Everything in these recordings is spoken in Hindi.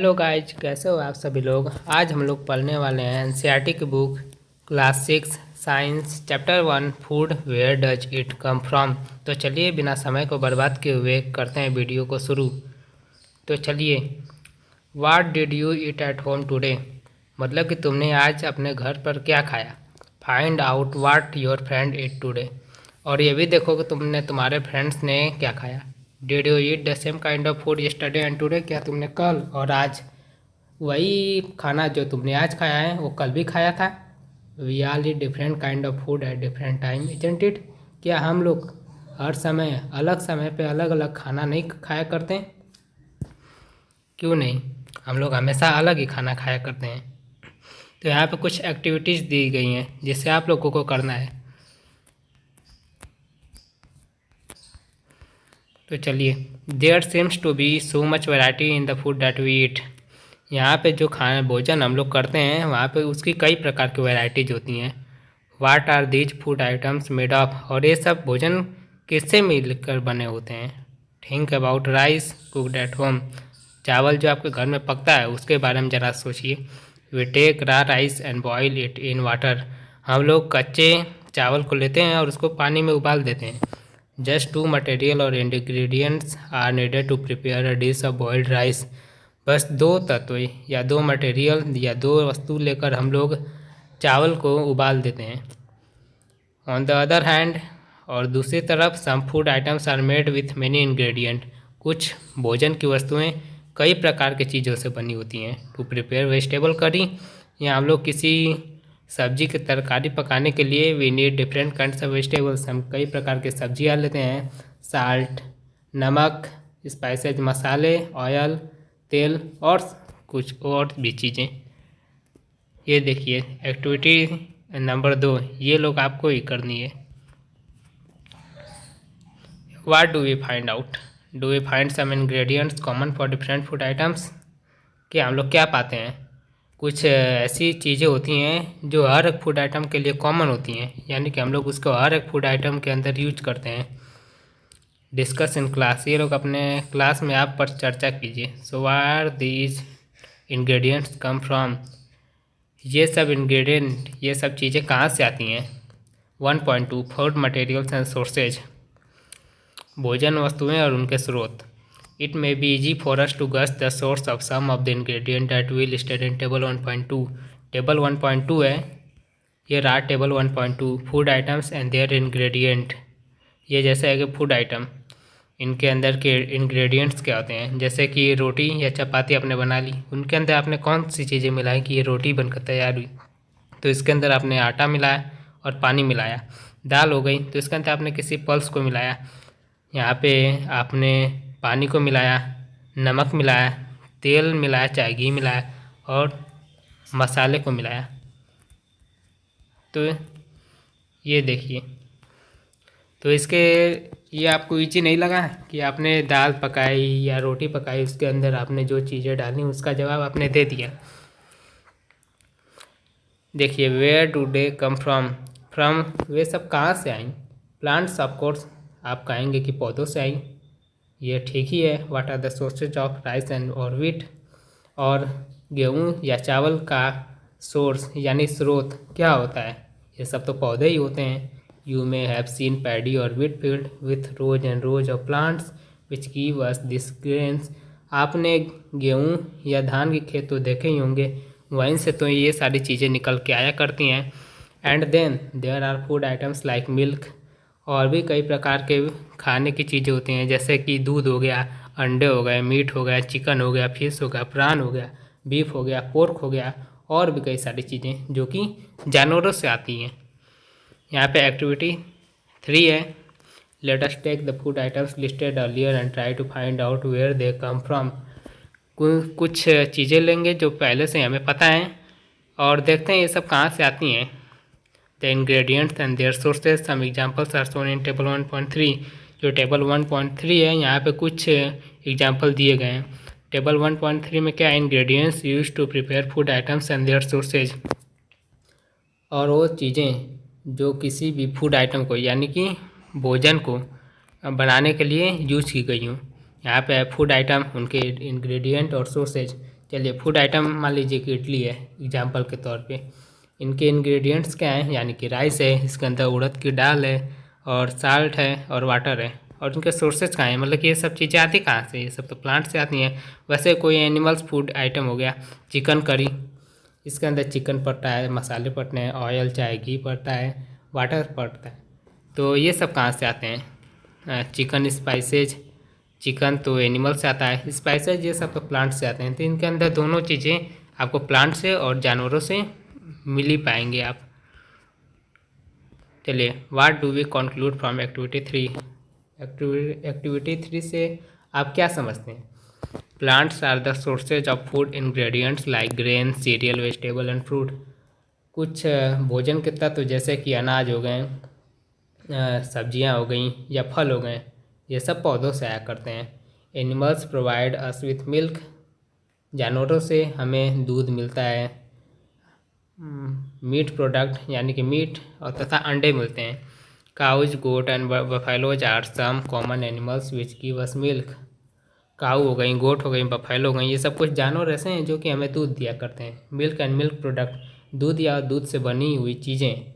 हेलो गाइज, कैसे हो आप सभी लोग। आज हम लोग पढ़ने वाले हैं एनसीईआरटी की book class 6 science chapter 1 food where does it come from. तो चलिए बिना समय को बर्बाद किए हुए करते हैं वीडियो को शुरू। तो चलिए, what did you eat at home today, मतलब कि तुमने आज अपने घर पर क्या खाया। Find out what your friend eat today, और ये भी देखो कि तुम्हारे फ्रेंड्स ने क्या खाया। Did you eat the same kind of food yesterday and today, क्या तुमने कल और आज वही खाना जो तुमने आज खाया है वो कल भी खाया था। We all eat different kind of food at different time isn't it, क्या हम लोग हर समय अलग समय पे अलग अलग खाना नहीं खाया करते हैं। क्यों नहीं, हम लोग हमेशा अलग ही खाना खाया करते हैं। तो यहाँ पे कुछ एक्टिविटीज़ दी गई हैं जिससे आप लोगों को करना है। तो चलिए, there seems to be so much variety in the food that we eat. यहाँ पे जो खाना भोजन हम लोग करते हैं वहाँ पे उसकी कई प्रकार की वैरायटीज होती हैं। What are these food items made of, और ये सब भोजन किससे मिलकर बने होते हैं। Think about rice cooked at home, चावल जो आपके घर में पकता है उसके बारे में ज़रा सोचिए। We take raw rice and boil it in water, हम लोग कच्चे चावल को लेते हैं और उसको पानी में उबाल देते हैं। जस्ट टू मटेरियल और ingredients are needed to prepare a dish of boiled rice, बस दो तत्व या दो मटेरियल या दो वस्तु लेकर हम लोग चावल को उबाल देते हैं। ऑन द अदर हैंड, और दूसरी तरफ some food items are made with many ingredient, कुछ भोजन की वस्तुएं कई प्रकार की चीज़ों से बनी होती हैं। टू प्रिपेयर वेजिटेबल करी, या हम लोग किसी सब्जी की तरकारी पकाने के लिए we need different kinds of vegetables, हम कई प्रकार के सब्जियाँ लेते हैं। साल्ट, नमक, स्पाइसेज मसाले, ऑयल, तेल और कुछ और भी चीज़ें। ये देखिए एक्टिविटी नंबर 2, ये लोग आपको ही करनी है। What do we find out, do we find some ingredients common for different food items, कि हम लोग क्या पाते हैं कुछ ऐसी चीज़ें होती हैं जो हर एक फूड आइटम के लिए कॉमन होती हैं, यानी कि हम लोग उसको हर एक फूड आइटम के अंदर यूज करते हैं। डिस्कस इन क्लास, ये लोग अपने क्लास में आप पर चर्चा कीजिए। So are these ingredients come from, ये सब इंग्रेडिएंट ये सब चीज़ें कहाँ से आती हैं। 1.2 फूड मटेरियल्स एंड सोर्सेज, भोजन वस्तुएं और उनके स्रोत। It may be easy for us to guess the source of some of the ingredient that we listed in table 1.2, table 1.2 है ये रहा table 1.2 food items and their ingredient. ये जैसे है कि फूड आइटम, इनके अंदर के इंग्रेडिएंट्स क्या होते हैं, जैसे कि रोटी या चपाती आपने बना ली, उनके अंदर आपने कौन सी चीज़ें मिलाई कि ये रोटी बनकर तैयार हुई। तो इसके अंदर आपने आटा मिलाया और पानी मिलाया। दाल हो गई तो इसके अंदर आपने किसी पल्स को मिलाया, यहाँ पे आपने पानी को मिलाया, नमक मिलाया, तेल मिलाया, चाहे घी मिलाया, और मसाले को मिलाया। तो ये देखिए, तो इसके ये आपको ईजी नहीं लगा कि आपने दाल पकाई या रोटी पकाई, उसके अंदर आपने जो चीज़ें डाली उसका जवाब आपने दे दिया। देखिए, where do they come from, from वे सब कहाँ से आई। प्लांट्स ऑफ कोर्स, आप कहेंगे कि पौधों से आई, ये ठीक ही है। What are the sources of rice and और व्हीट, और गेहूँ या चावल का सोर्स यानी स्रोत क्या होता है, ये सब तो पौधे ही होते हैं। You may have seen paddy और wheat field with rows and rows of plants which give us this grains, आपने गेहूँ या धान के खेत तो देखे ही होंगे, वहीं से तो ये सारी चीज़ें निकल के आया करती हैं। And then there are food items like milk, और भी कई प्रकार के खाने की चीज़ें होती हैं, जैसे कि दूध हो गया, अंडे हो गए, मीट हो गया, चिकन हो गया, फिश हो गया, प्रान हो गया, बीफ हो गया, पोर्क हो गया, और भी कई सारी चीज़ें जो कि जानवरों से आती हैं। यहाँ पे एक्टिविटी 3 है। Let us take the food items listed earlier and try to find out where they come from, कुछ चीज़ें लेंगे जो पहले से हमें पता है और देखते हैं ये सब कहाँ से आती हैं। The ingredients and their sources, some examples are shown in table 1.3, जो टेबल 1.3 है यहाँ पे कुछ एग्जांपल दिए गए हैं। टेबल 1.3 में क्या है, ingredients use to prepare food items and their sources, और वो चीज़ें जो किसी भी फूड आइटम को यानी कि भोजन को बनाने के लिए यूज की गई हूँ। यहाँ पे है फूड आइटम, उनके इंग्रेडिएंट और सोर्सेज, चलिए फूड आइटम मान लीजिए कि इडली है एग्जाम्पल के तौर पे, इनके इंग्रेडिएंट्स क्या हैं, यानी कि राइस है, इसके अंदर उड़द की दाल है और साल्ट है और वाटर है, और इनके सोर्सेज कहाँ हैं, मतलब कि ये सब चीज़ें आती कहाँ से, ये सब तो प्लांट से आती हैं। वैसे कोई एनिमल्स फूड आइटम हो गया चिकन करी, इसके अंदर चिकन पड़ता है, मसाले पड़ते हैं, ऑयल चाहे घी पड़ता है, वाटर पड़ता है, तो ये सब कहाँ से आते हैं। चिकन स्पाइसेज, चिकन तो एनिमल से आता है, स्पाइसेज ये सब तो प्लांट से आते हैं। तो इनके अंदर दोनों चीज़ें आपको प्लांट से और जानवरों से मिल ही पाएंगे आप। चलिए what do we conclude from activity 3। Activity 3 से आप क्या समझते हैं? Plants are the sources of food ingredients like grain, cereal, vegetable and fruit. कुछ भोजन के तत्व जैसे कि अनाज हो गए, सब्जियां हो गई या फल हो गए, ये सब पौधों से आया करते हैं। Animals provide us with milk, जानवरों से हमें दूध मिलता है। मीट प्रोडक्ट यानी कि मीट और तथा अंडे मिलते हैं। Cows, goat and buffaloes are some common animals which give us milk. Cow हो गई, गोट हो गई, बफेलो हो गई, ये सब कुछ जानवर ऐसे हैं जो कि हमें दूध दिया करते हैं। मिल्क एंड मिल्क प्रोडक्ट, दूध या दूध से बनी हुई चीज़ें।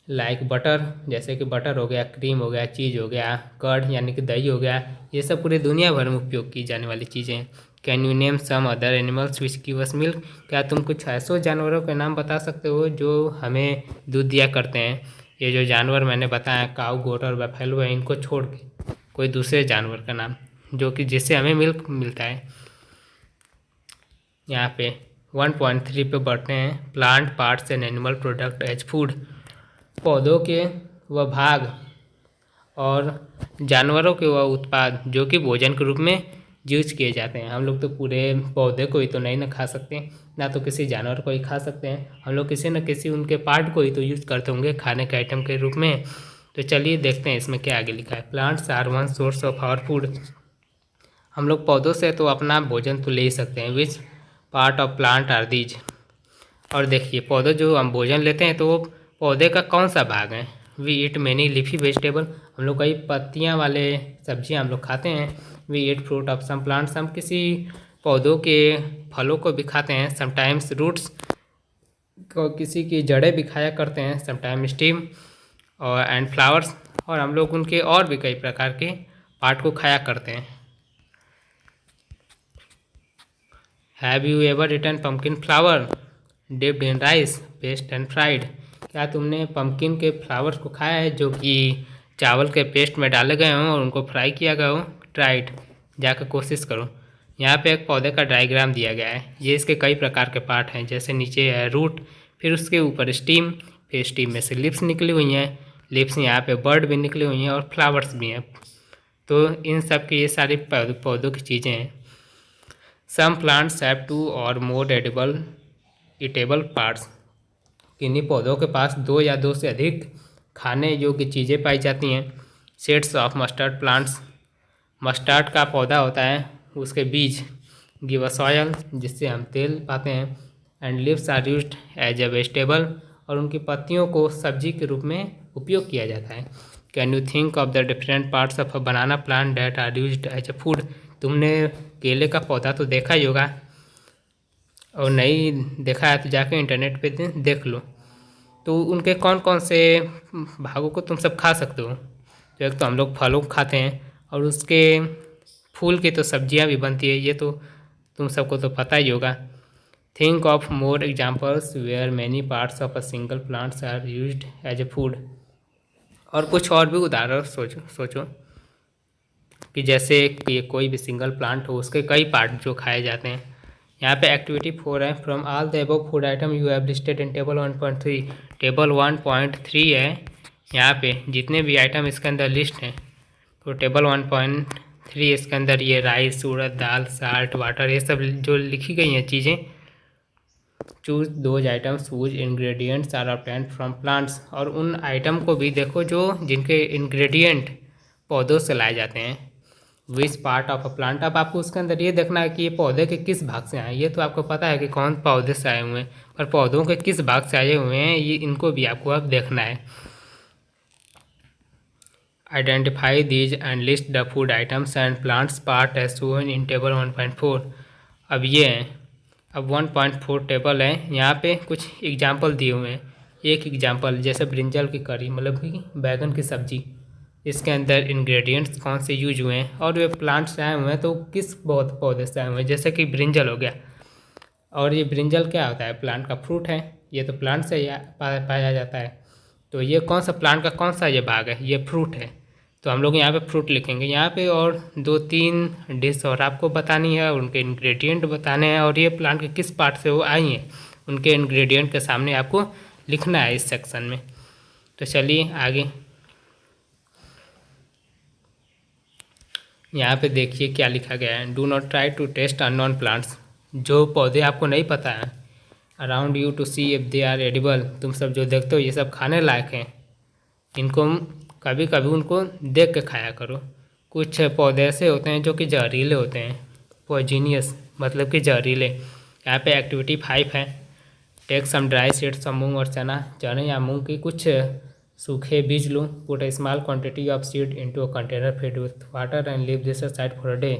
लाइक बटर, जैसे कि बटर हो गया, क्रीम हो गया, चीज़ हो गया, कर्ड यानी कि दही हो गया, ये सब पूरी दुनिया भर में उपयोग की जाने वाली चीज़ें हैं। Can you name some other animals which give us milk. क्या तुम कुछ ऐसे जानवरों के नाम बता सकते हो जो हमें दूध दिया करते हैं? ये जो जानवर मैंने बताया काऊ, गोट और बफेलो है, इनको छोड़ के कोई दूसरे जानवर का नाम जो कि जिससे हमें मिल्क मिलता है। यहाँ पे 1.3 पे बढ़ते हैं। Plant parts and animal product as food. पौधों के वह भाग और जानवरों के वह उत्पाद जो कि भोजन के रूप में यूज किए जाते हैं। हम लोग तो पूरे पौधे को ही तो नहीं ना खा सकते, ना तो किसी जानवर को ही खा सकते हैं, हम लोग किसी न किसी उनके पार्ट को ही तो यूज़ करते होंगे खाने के आइटम के रूप में। तो चलिए देखते हैं इसमें क्या आगे लिखा है। Plants are one source of our food. हम लोग पौधों से तो अपना भोजन तो ले ही सकते हैं। Which part of plant are these. और देखिए पौधे जो हम भोजन लेते हैं तो वो पौधे का कौन सा भाग है? We eat many leafy vegetable. हम लोग कई पत्तियाँ वाले सब्जियाँ हम लोग खाते हैं। We eat fruit of some plants. हम किसी पौधों के फलों को भी खाते हैं। समटाइम्स रूट्स को, किसी की जड़ें भी खाया करते हैं। समटाइम स्टीम और एंड फ्लावर्स। और हम लोग उनके और भी कई प्रकार के पार्ट को खाया करते हैं। Have you ever eaten pumpkin flower dipped in rice paste and fried. क्या तुमने पम्पकिन के फ्लावर्स को खाया है जो कि चावल के पेस्ट में डाले गए हों और उनको फ्राई किया गया हो? ट्राइड, जाकर कोशिश करो। यहाँ पे एक पौधे का डायग्राम दिया गया है। ये इसके कई प्रकार के पार्ट हैं, जैसे नीचे है रूट, फिर उसके ऊपर स्टीम, फिर स्टीम में से लिप्स निकली हुई हैं, लिप्स यहाँ पे बर्ड भी निकली हुई हैं और फ्लावर्स भी हैं। तो इन सब की ये सारी पौधों की चीज़ें हैं। सम प्लांट्स हैव 2 और मोर एडिबल ईटेबल पार्ट्स। किन्हीं पौधों के पास 2 या 2 से अधिक खाने योग्य चीज़ें पाई जाती हैं। Seeds of mustard plants. Mustard का पौधा होता है, उसके बीज गिव अस ऑयल, जिससे हम तेल पाते हैं। And leaves are used as a vegetable. और उनकी पत्तियों को सब्जी के रूप में उपयोग किया जाता है। Can you think of the different parts of a banana plant that are used as a food. तुमने केले का पौधा तो देखा ही होगा, और नहीं देखा है तो जाके इंटरनेट पे देख लो। तो उनके कौन कौन से भागों को तुम सब खा सकते हो? तो एक तो हम लोग फलों को खाते हैं, और उसके फूल की तो सब्जियां भी बनती है, ये तो तुम सबको तो पता ही होगा। Think of more examples where many parts of a single plants are used as a food. और कुछ और भी उदाहरण सोचो कि जैसे कि कोई भी सिंगल प्लांट हो, उसके कई पार्ट जो खाए जाते हैं। यहाँ पे एक्टिविटी 4 है। From all the above food item you have listed in table 1.3। Table 1.3 है, यहाँ पे जितने भी आइटम इसके अंदर लिस्ट हैं, तो टेबल 1.3 इसके अंदर ये rice, urad dal, salt, water, ये सब जो लिखी गई हैं चीज़ें। Choose those items whose ingredients are obtained from plants. और उन आइटम को भी देखो जो जिनके इंग्रेडिएंट पौधों से लाए जाते हैं। Which part of a plant. अब आपको उसके अंदर ये देखना है कि ये पौधे के किस भाग से आए। ये तो आपको पता है कि कौन पौधे से आए हुए हैं, पर पौधों के किस भाग से आए हुए हैं, ये इनको भी आपको अब देखना है। Identify these and list the food items and plants part as shown in table 1.4। अब ये है, अब 1.4 टेबल है, यहाँ पे कुछ एग्जाम्पल दिए हुए हैं। एक एग्जाम्पल जैसे ब्रिंजल की करी, मतलब कि बैगन की सब्जी, इसके अंदर इंग्रेडिएंट्स कौन से यूज हुए हैं और वे प्लांट से आए हुए हैं तो किस बहुत पौधे से आए हुए हैं, जैसे कि ब्रिंजल हो गया। और ये ब्रिंजल क्या होता है, प्लांट का फ्रूट है, ये तो प्लांट से पाया जाता है। तो ये कौन सा प्लांट का कौन सा ये भाग है, ये फ्रूट है, तो हम लोग यहाँ पे फ्रूट लिखेंगे यहाँ पे। और 2-3 डिश और आपको बतानी है, उनके इंग्रेडिएंट बताने हैं, और ये प्लांट के किस पार्ट से वो आई हैं उनके इंग्रेडिएंट के सामने आपको लिखना है इस सेक्शन में। तो चलिए आगे, यहाँ पे देखिए क्या लिखा गया है। Do not try to taste unknown plants, जो पौधे आपको नहीं पता है, around you to see if they are edible, तुम सब जो देखते हो ये सब खाने लायक हैं, इनको कभी कभी उनको देख के खाया करो। कुछ पौधे ऐसे होते हैं जो कि जहरीले होते हैं, पॉइजनियस मतलब कि जहरीले। यहाँ पे एक्टिविटी 5 है, take some dry seeds of moong और चने या मूंग की कुछ सूखे बीज लो, put a small quantity of seed into a container filled with water and leave this aside for a day.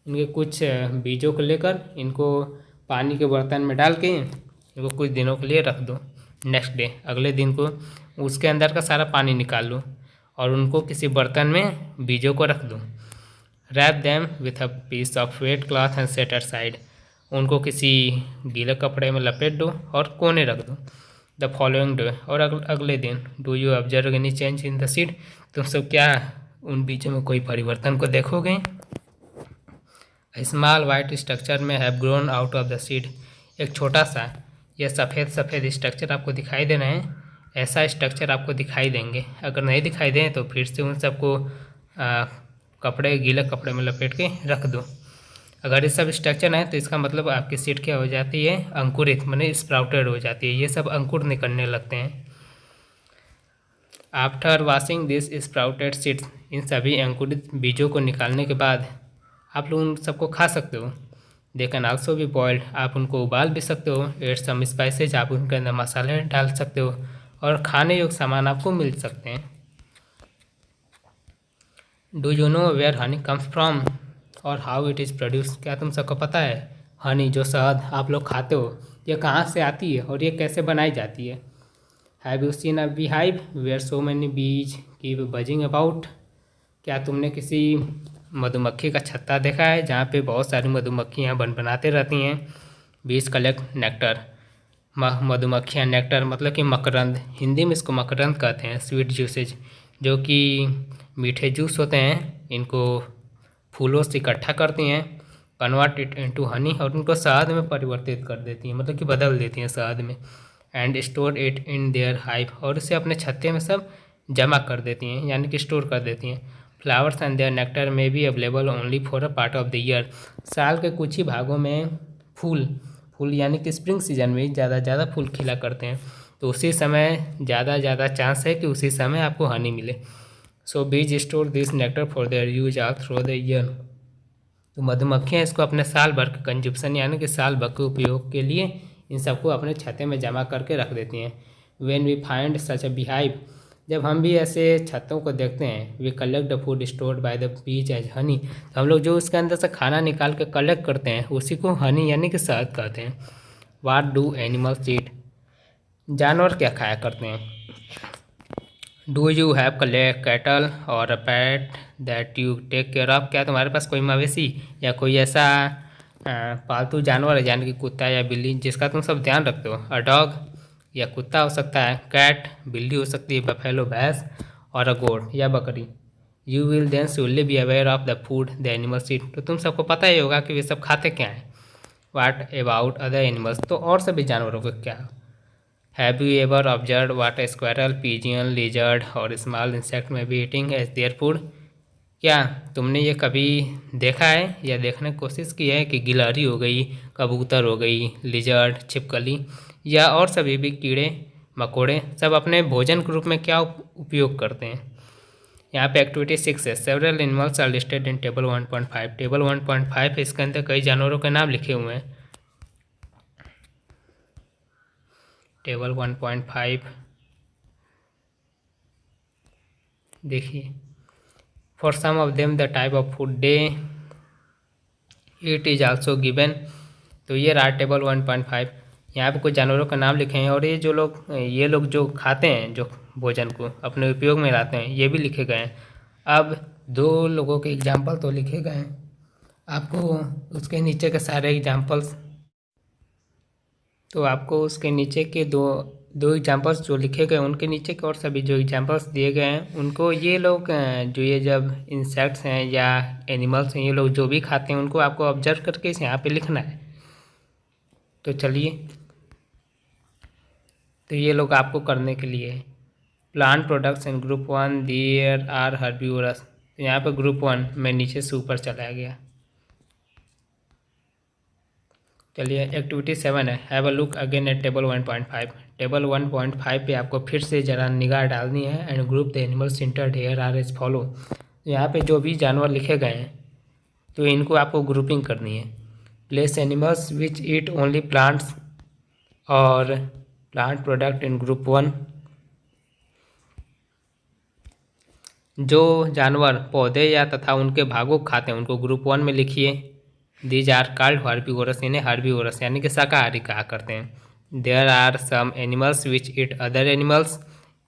इनके कुछ बीजों को लेकर इनको पानी के बर्तन में डाल के इनको कुछ दिनों के लिए रख दो। नेक्स्ट डे, अगले दिन को उसके अंदर का सारा पानी निकाल लो और उनको किसी बर्तन में बीजों को रख दो। Wrap them with a piece of wet cloth and set aside, उनको किसी गीले कपड़े में लपेट दो और कोने रख दो। द फॉलोइंग डे, और अगले दिन, do you observe any change in the seed, तुम सब क्या उन बीजों में कोई परिवर्तन को देखोगे। स्मॉल वाइट स्ट्रक्चर में have grown out of the seed, एक छोटा सा यह सफ़ेद सफ़ेद स्ट्रक्चर आपको दिखाई दे रहे हैं, ऐसा स्ट्रक्चर आपको दिखाई देंगे। अगर नहीं दिखाई दें तो फिर से उन सबको कपड़े गीले कपड़े में लपेट के रख दो। अगर ये सब स्ट्रक्चर है तो इसका मतलब आपकी सीड क्या हो जाती है, अंकुरित, माने स्प्राउटेड हो जाती है, ये सब अंकुर निकलने लगते हैं। After washing this sprouted seeds, इन सभी अंकुरित बीजों को निकालने के बाद आप लोग उन सबको खा सकते हो। They can also be boiled, आप उनको उबाल भी सकते हो। एड सम स्पाइसेज, आप उनके अंदर मसाले डाल सकते हो और खाने योग्य सामान आपको मिल सकते हैं। Do you know where honey comes from और हाउ इट इज़ प्रोड्यूस, क्या तुम सबको पता है हनी जो शहद आप लोग खाते हो ये कहाँ से आती है और ये कैसे बनाई जाती है। Have you seen a bee hive where so many bees keep buzzing about, क्या तुमने किसी मधुमक्खी का छत्ता देखा है जहाँ पे बहुत सारी मधुमक्खियाँ बनाते रहती हैं। बीज कलेक्ट नेक्टर, मधुमक्खियाँ नेक्टर मतलब कि मकरंद, हिंदी में इसको मकरंद कहते हैं। स्वीट जूसेज, जो कि मीठे जूस होते हैं, इनको फूलों से इकट्ठा करती हैं। कन्वर्ट इट इनटू हनी, और उनको शहद में परिवर्तित कर देती हैं, मतलब कि बदल देती हैं शहद में। And store it in their hive, और इसे अपने छत्ते में सब जमा कर देती हैं, यानी कि स्टोर कर देती हैं। फ्लावर्स एंड देयर नेक्टर में be available only for a part of the year, साल के कुछ ही भागों में फूल यानी कि स्प्रिंग सीजन में ज़्यादा फूल खिला करते हैं, तो उसी समय ज़्यादा चांस है कि उसी समय आपको हनी मिले। सो बीज store this nectar for their use all through the year, तो मधुमक्खियाँ इसको अपने साल भर के कंजप्शन यानी कि साल भर के उपयोग के लिए इन सबको अपने छत्ते में जमा करके रख देती हैं। When we find such a beehive, जब हम भी ऐसे छत्तों को देखते हैं, we collect the food stored by the bees as honey, तो हम लोग जो उसके अंदर से खाना निकाल के कलेक्ट करते हैं उसी को हनी यानी कि शहद कहते हैं। वाट डू एनिमल्स ईट, जानवर क्या खाया करते हैं। डू यू हैव कैटल और a pet that you take care of, क्या तुम्हारे पास कोई मवेशी या कोई ऐसा पालतू जानवर है, यानी कि कुत्ता या बिल्ली, जिसका तुम सब ध्यान रखते हो। अ डॉग, या कुत्ता हो सकता है, कैट बिल्ली हो सकती है, बफेलो भैंस, और अ गोट या बकरी। You will then surely be aware of the food the animals eat, तो तुम सबको पता ही होगा कि वे सब खाते क्या हैं। वाट अबाउट अदर एनिमल्स, तो और सभी जानवरों को क्या। Have you ever observe what a squirrel, pigeon, lizard और small insect may be eating as their food, क्या तुमने ये कभी देखा है या देखने की कोशिश की है कि गिलहरी हो गई, कबूतर हो गई, लिजर्ड, छिपकली या और सभी भी कीड़े मकोड़े सब अपने भोजन के रूप में क्या उपयोग करते हैं। यहाँ पे एक्टिविटी 6 है, several animals are listed in table 1.5, table 1.5 है, इसके अंदर कई जानवरों के नाम लिखे हुए हैं। टेबल 1.5 देखिए, for some of them the type of food they eat is also given, तो ये रहा टेबल 1.5। यहाँ पे कुछ जानवरों का नाम लिखे हैं और ये लोग जो खाते हैं, जो भोजन को अपने उपयोग में लाते हैं, ये भी लिखे गए हैं। अब 2 लोगों के एग्जाम्पल तो लिखे गए हैं, आपको उसके नीचे के सारे एग्जाम्पल्स, तो आपको उसके नीचे के दो एग्जाम्पल्स जो लिखे गए उनके नीचे के और सभी जो एग्जाम्पल्स दिए गए हैं उनको ये लोग जो ये जब इंसेक्ट्स हैं या एनिमल्स हैं, ये लोग जो भी खाते हैं उनको आपको ऑब्जर्व करके इसे यहाँ पे लिखना है। तो चलिए, तो ये लोग आपको करने के लिए plant products in group 1 there are herbivores. तो यहाँ पे ग्रुप 1 में नीचे से ऊपर चला गया। चलिए, एक्टिविटी 7 है, have a look again at table 1.5। Table 1.5 पे आपको फिर से ज़रा निगाह डालनी है। And group the animals entered here as एज फॉलो। यहाँ पे जो भी जानवर लिखे गए हैं तो इनको आपको ग्रुपिंग करनी है। Place animals which eat only plants और प्लांट प्रोडक्ट इन ग्रुप 1। जो जानवर पौधे या तथा उनके भागों को खाते हैं उनको ग्रुप 1 में लिखिए। दीज आर कॉल्ड हर्बीवोरस, इन्हें हर्बीवोरस यानी कि शाकाहारी कहा करते हैं। There are some animals which eat other animals,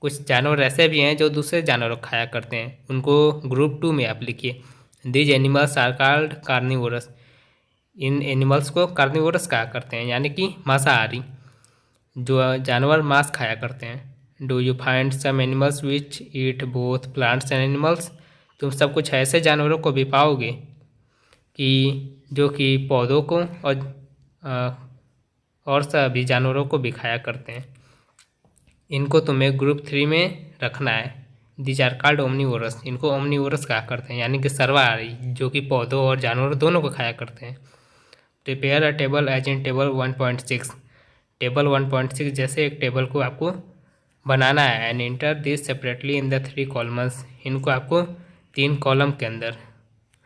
कुछ जानवर ऐसे भी हैं जो दूसरे जानवरों को खाया करते हैं, उनको ग्रुप 2 में आप लिखिए। These animals are called carnivores, इन एनिमल्स को कार्निवोरस कहा करते हैं यानी कि मांसाहारी, जो जानवर मांस खाया करते हैं। Do you find some animals which eat both plants and animals, तुम सब कुछ ऐसे जानवरों को भी पाओगे कि जो कि पौधों को और सभी जानवरों को भी खाया करते हैं। इनको तुम्हें ग्रुप 3 में रखना है। दीज आर कॉल्ड ओमनीवोरस, इनको ओमनीवोरस कहा करते हैं यानी कि सर्वाहारी, जो कि पौधों और जानवरों दोनों को खाया करते हैं। Prepare a table as in table 1.6। Table 1.6 जैसे एक टेबल को आपको बनाना है। And enter this separately in the 3 columns, इनको आपको 3 कॉलम के अंदर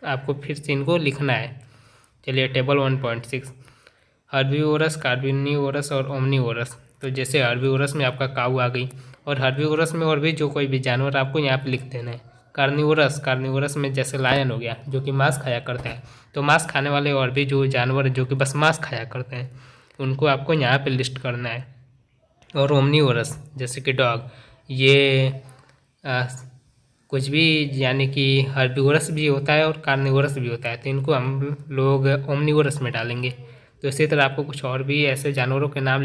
आपको फिर से इनको लिखना है। चलिए, टेबल 1.6, हर्बीवोरस, कार्निवोरस और ओमनीवोरस। तो जैसे हर्बीवोरस में आपका काऊ आ गई, और हर्बीवोरस में और भी जो कोई भी जानवर आपको यहाँ पे लिख देना है। कार्निवोरस में जैसे लायन हो गया जो कि मांस खाया करता है, तो मांस खाने वाले और भी जो जानवर जो कि बस मांस खाया करते हैं उनको आपको यहाँ पे लिस्ट करना है। और ओमनीवोरस जैसे कि डॉग, ये कुछ भी यानी कि हर्बीवोरस भी होता है और कार्निवोरस भी होता है, तो इनको हम लोग ओमनीवोरस में डालेंगे। तो इसी तरह आपको कुछ और भी ऐसे जानवरों के नाम